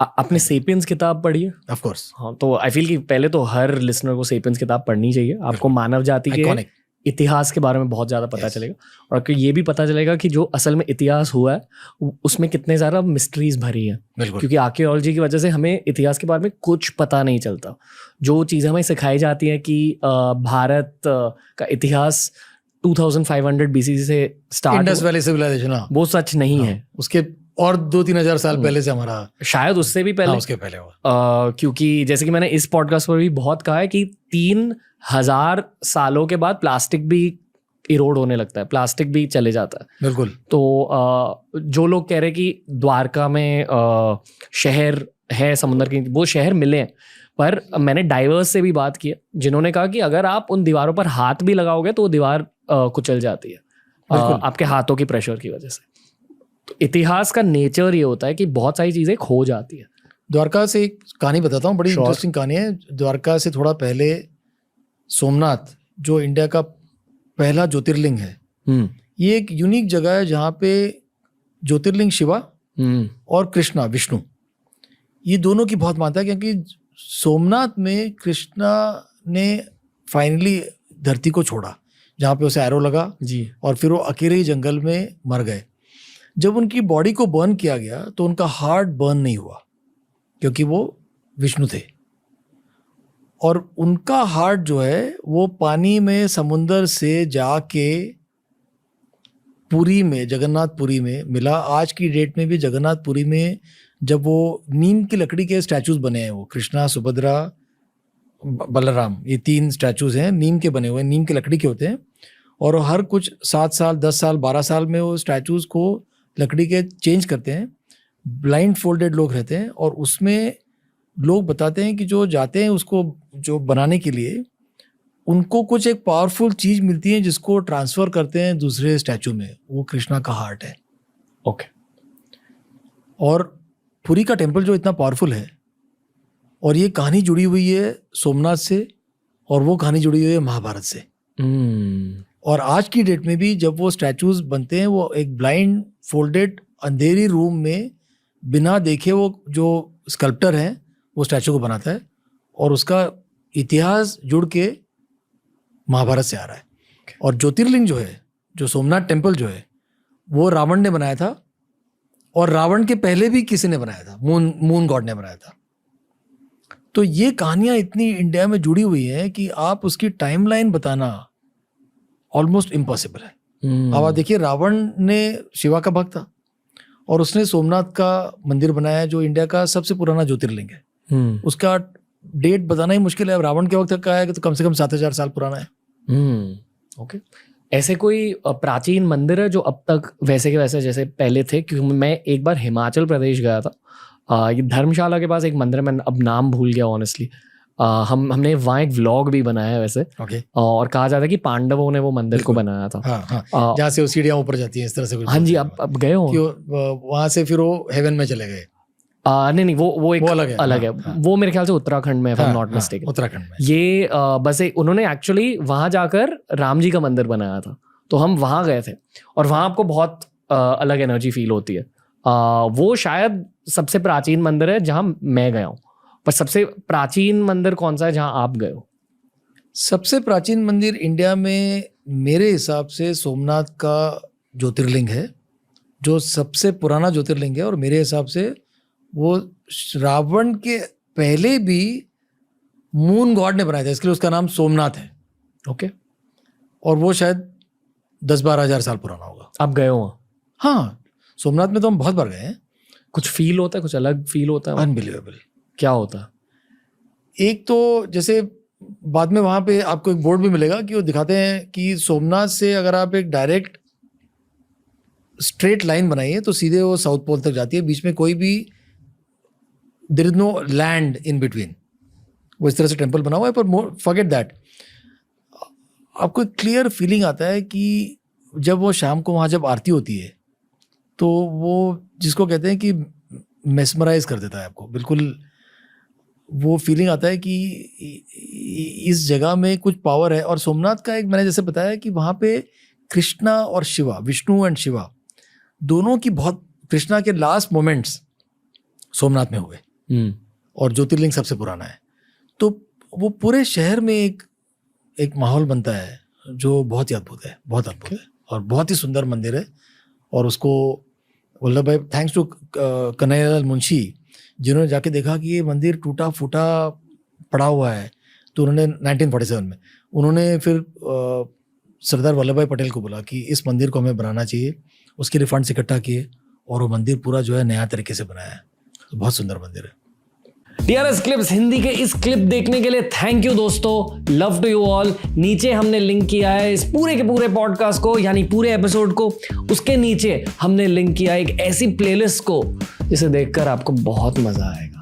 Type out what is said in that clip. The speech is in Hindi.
आपने सेपियंस किताब पढ़ी है? Of course. हाँ, तो आई फील कि पहले तो हर लिसनर को सेपियंस किताब पढ़नी चाहिए। आपको मानव जाति के इतिहास के बारे में बहुत ज़्यादा पता चलेगा, और आपको ये भी पता चलेगा कि जो असल में इतिहास हुआ है उसमें कितने ज़्यादा मिस्ट्रीज भरी हैं। क्योंकि आर्कियोलॉजी की वजह से हमें इतिहास के बारे में कुछ पता नहीं चलता। जो चीज़ें हमें सिखाई जाती हैं कि भारत का इतिहास 2500 BC से स्टार्ट, इंडस वैली सिविलाइजेशन, वो सच नहीं है। उसके और 2-3 हज़ार साल पहले से हमारा, शायद उससे भी पहले, उसके पहले हुआ। क्योंकि जैसे कि मैंने इस पॉडकास्ट पर भी बहुत कहा है कि 3000 सालों के बाद प्लास्टिक भी इरोड होने लगता है, प्लास्टिक भी चले जाता है। बिल्कुल। तो जो लोग कह रहे हैं कि द्वारका में शहर है समुद्र के, वो शहर मिले हैं, पर मैंने डाइवर्स से भी बात की है जिन्होंने कहा कि अगर आप उन दीवारों पर हाथ भी लगाओगे तो वो दीवार कुचल जाती है आपके हाथों की प्रेशर की वजह से। तो इतिहास का नेचर ये होता है कि बहुत सारी चीजें खो जाती है। द्वारका से एक कहानी बताता हूँ, बड़ी इंटरेस्टिंग कहानी है। द्वारका से थोड़ा पहले सोमनाथ, जो इंडिया का पहला ज्योतिर्लिंग है, ये एक यूनिक जगह है जहाँ पे ज्योतिर्लिंग शिवा और कृष्णा विष्णु, ये दोनों की बहुत मानता है। क्योंकि सोमनाथ में कृष्णा ने फाइनली धरती को छोड़ा, जहाँ पे उसे एरो लगा जी, और फिर वो अकेले ही जंगल में मर गए। जब उनकी बॉडी को बर्न किया गया तो उनका हार्ट बर्न नहीं हुआ, क्योंकि वो विष्णु थे। और उनका हार्ट जो है वो पानी में समुंदर से जाके पुरी में, जगन्नाथपुरी में मिला। आज की डेट में भी जगन्नाथपुरी में जब वो नीम की लकड़ी के स्टैचूज बने हैं, वो कृष्णा, सुभद्रा, बलराम, ये 3 स्टैचूज हैं, नीम के बने हुए, नीम की लकड़ी के होते हैं। और हर कुछ 7 साल, 10 साल, 12 साल में वो स्टैचूज को लकड़ी के चेंज करते हैं। ब्लाइंड फोल्डेड लोग रहते हैं, और उसमें लोग बताते हैं कि जो जाते हैं उसको जो बनाने के लिए, उनको कुछ एक पावरफुल चीज़ मिलती है जिसको ट्रांसफ़र करते हैं दूसरे स्टैचू में। वो कृष्णा का हार्ट है। ओके। और पुरी का टेम्पल जो इतना पावरफुल है, और ये कहानी जुड़ी हुई है सोमनाथ से, और वो कहानी जुड़ी हुई है महाभारत से। और आज की डेट में भी जब वो स्टैचूज बनते हैं, वो एक ब्लाइंड फोल्डेड अंधेरी रूम में बिना देखे वो जो स्कल्प्टर है वो स्टैचू को बनाता है, और उसका इतिहास जुड़ के महाभारत से आ रहा है। और ज्योतिर्लिंग जो है, जो सोमनाथ टेम्पल जो है, वो रावण ने बनाया था, और रावण के पहले भी किसी ने बनाया था, मून गॉड ने बनाया था। तो ये कहानियां इतनी इंडिया में जुड़ी हुई हैं कि आप उसकी टाइमलाइन बताना ऑलमोस्ट इम्पॉसिबल है। अब आप देखिए, रावण ने शिवा का भक्त था, और उसने सोमनाथ का मंदिर बनाया, जो इंडिया का सबसे पुराना ज्योतिर्लिंग है। उसका डेट बताना ही मुश्किल है। अब रावण के वक्त का है तो कम से कम 7000 साल पुराना है। ओके। ऐसे कोई प्राचीन मंदिर है जो अब तक वैसे के वैसे जैसे पहले थे? क्योंकि मैं एक बार हिमाचल प्रदेश गया था, ये धर्मशाला के पास एक मंदिर है, मैं अब नाम भूल गया ऑनेस्टली। हमने वहाँ एक व्लॉग भी बनाया है वैसे। और कहा जाता है कि पांडवों ने वो मंदिर को बनाया था। जहाँ से वो सीढ़ियाँ ऊपर जाती हैं इस तरह से। हाँ जी, अब गए हो वहाँ से, फिर वो हेवन में चले गए। नहीं, वो एक अलग है। वो मेरे ख्याल से उत्तराखंड में, नॉट मिस्टेकन, उत्तराखंड में। ये बस उन्होंने एक्चुअली वहां जाकर राम जी का मंदिर बनाया था, तो हम वहां गए थे, और वहां आपको बहुत अलग एनर्जी फील होती है। वो शायद सबसे प्राचीन मंदिर है जहां मैं गया हूँ। पर सबसे प्राचीन मंदिर कौन सा है जहां आप गए हो? सबसे प्राचीन मंदिर इंडिया में मेरे हिसाब से सोमनाथ का ज्योतिर्लिंग है, जो सबसे पुराना ज्योतिर्लिंग है। और मेरे हिसाब से वो रावण के पहले भी मून गॉड ने बनाया था, इसके लिए उसका नाम सोमनाथ है। ओके। और वो शायद 10-12 हज़ार साल पुराना होगा। आप गए हो? हाँ, सोमनाथ में तो हम बहुत बार गए हैं। कुछ फील होता है, कुछ अलग फील होता है? अनबिलीवेबल। क्या होता है? एक तो जैसे बाद में वहाँ पे आपको एक बोर्ड भी मिलेगा कि वो दिखाते हैं कि सोमनाथ से अगर आप एक डायरेक्ट स्ट्रेट लाइन बनाइए तो सीधे वो साउथ पोल तक जाती है, बीच में कोई भी there is no land in between. वो इस तरह से टेम्पल बना हुआ है। पर फॉरगेट दैट, आपको एक क्लियर फीलिंग आता है कि जब वो शाम को वहाँ जब आरती होती है तो वो जिसको कहते हैं कि मेस्मराइज कर देता है आपको, बिल्कुल वो फीलिंग आता है कि इस जगह में कुछ पावर है। और सोमनाथ का एक, मैंने जैसे बताया कि वहाँ पे कृष्णा और शिवा, विष्णु एंड शिवा दोनों की बहुत, कृष्णा के लास्ट मोमेंट्स सोमनाथ में हुए। और ज्योतिर्लिंग सबसे पुराना है। तो वो पूरे शहर में एक माहौल बनता है जो बहुत ही अद्भुत है, बहुत अद्भुत है और बहुत ही सुंदर मंदिर है। और उसको वल्लभ भाई, थैंक्स टू कन्हैयालाल मुंशी, जिन्होंने जाके देखा कि ये मंदिर टूटा फूटा पड़ा हुआ है, तो उन्होंने 1947 में उन्होंने फिर सरदार वल्लभ भाई पटेल को बोला कि इस मंदिर को हमें बनाना चाहिए। उसके लिए फंड्स इकट्ठा किए और वो मंदिर पूरा जो है नया तरीके से बनाया है। तो बहुत सुंदर मंदिर है। DRS क्लिप्स हिंदी के इस क्लिप देखने के लिए थैंक यू दोस्तों, लव टू यू ऑल। नीचे हमने लिंक किया है इस पूरे के पूरे पॉडकास्ट को, यानी पूरे एपिसोड को। उसके नीचे हमने लिंक किया एक ऐसी प्लेलिस्ट को जिसे देखकर आपको बहुत मजा आएगा।